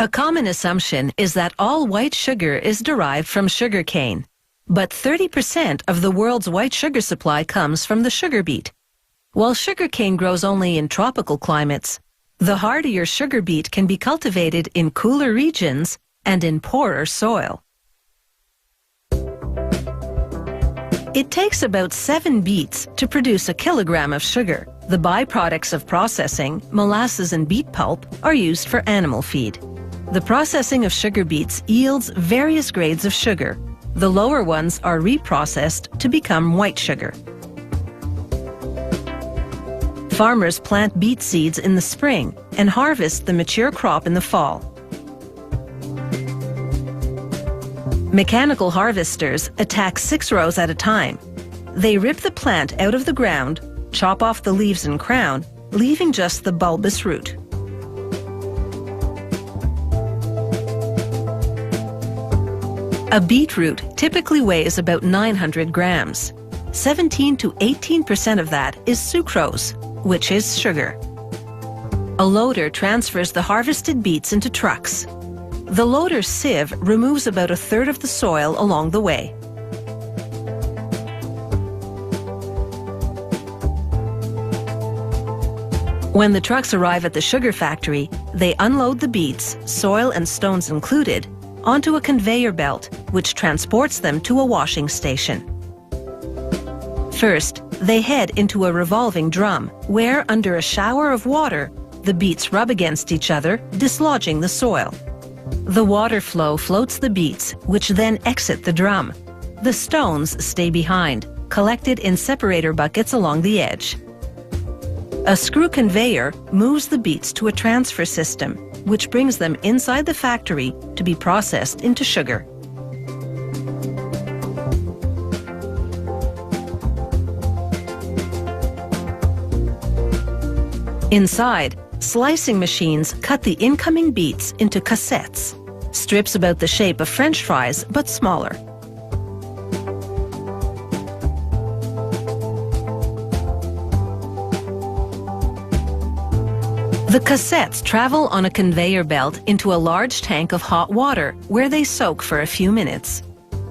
A common assumption is that all white sugar is derived from sugarcane, but 30% of the world's white sugar supply comes from the sugar beet. While sugarcane grows only in tropical climates, the hardier sugar beet can be cultivated in cooler regions and in poorer soil. It takes about 7 beets to produce a kilogram of sugar. The byproducts of processing, molasses and beet pulp, are used for animal feed. The processing of sugar beets yields various grades of sugar. The lower ones are reprocessed to become white sugar. Farmers plant beet seeds in the spring and harvest the mature crop in the fall. Mechanical harvesters attack 6 rows at a time. They rip the plant out of the ground, chop off the leaves and crown, leaving just the bulbous root. A beetroot typically weighs about 900 grams. 17 to 18% of that is sucrose, which is sugar. A loader transfers the harvested beets into trucks. The loader's sieve removes about 1/3 of the soil along the way. When the trucks arrive at the sugar factory, they unload the beets, soil and stones included, onto a conveyor belt, which transports them to a washing station. First, they head into a revolving drum, where, under a shower of water, the beets rub against each other, dislodging the soil. The water flow floats the beets, which then exit the drum. The stones stay behind, collected in separator buckets along the edge. A screw conveyor moves the beets to a transfer system, which brings them inside the factory to be processed into sugar. Inside, slicing machines cut the incoming beets into cassettes, strips about the shape of French fries but smaller. The cassettes travel on a conveyor belt into a large tank of hot water where they soak for a few minutes.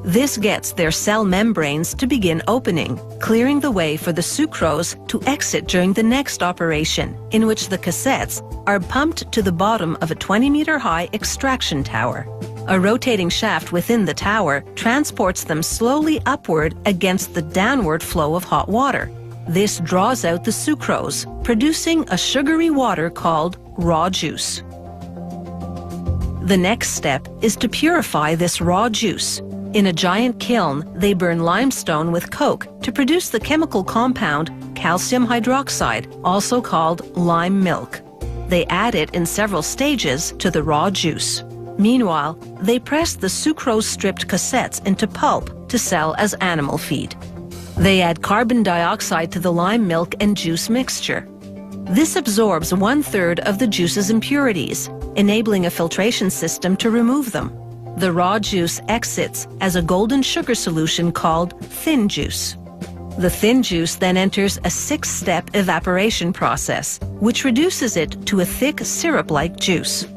This gets their cell membranes to begin opening, clearing the way for the sucrose to exit during the next operation, in which the cassettes are pumped to the bottom of a 20-meter-high extraction tower. A rotating shaft within the tower transports them slowly upward against the downward flow of hot water. This draws out the sucrose, producing a sugary water called raw juice. The next step is to purify this raw juice. In a giant kiln, they burn limestone with coke to produce the chemical compound calcium hydroxide, also called lime milk. They add it in several stages to the raw juice. Meanwhile, they press the sucrose-stripped cassettes into pulp to sell as animal feed. They add carbon dioxide to the lime milk and juice mixture. This absorbs 1/3 of the juice's impurities, enabling a filtration system to remove them. The raw juice exits as a golden sugar solution called thin juice. The thin juice then enters a 6-step evaporation process, which reduces it to a thick syrup-like juice.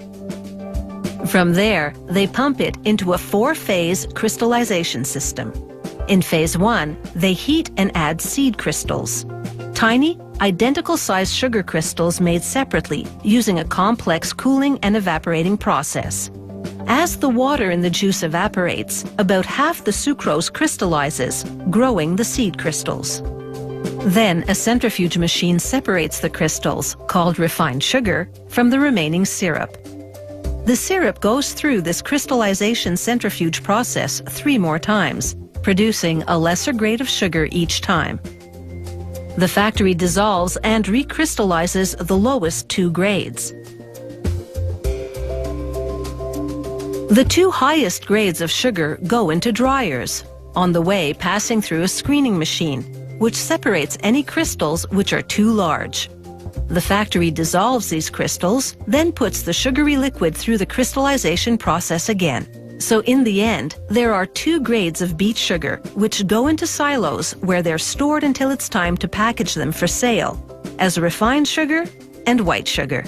From there, they pump it into a 4-phase crystallization system. In phase 1, they heat and add seed crystals. Tiny, identical-sized sugar crystals made separately using a complex cooling and evaporating process. As the water in the juice evaporates, about half the sucrose crystallizes, growing the seed crystals. Then a centrifuge machine separates the crystals, called refined sugar, from the remaining syrup. The syrup goes through this crystallization centrifuge process 3 more times, producing a lesser grade of sugar each time. The factory dissolves and recrystallizes the lowest 2 grades. The 2 highest grades of sugar go into dryers, on the way passing through a screening machine, which separates any crystals which are too large. The factory dissolves these crystals, then puts the sugary liquid through the crystallization process again. So in the end, there are 2 grades of beet sugar, which go into silos where they're stored until it's time to package them for sale, as refined sugar and white sugar.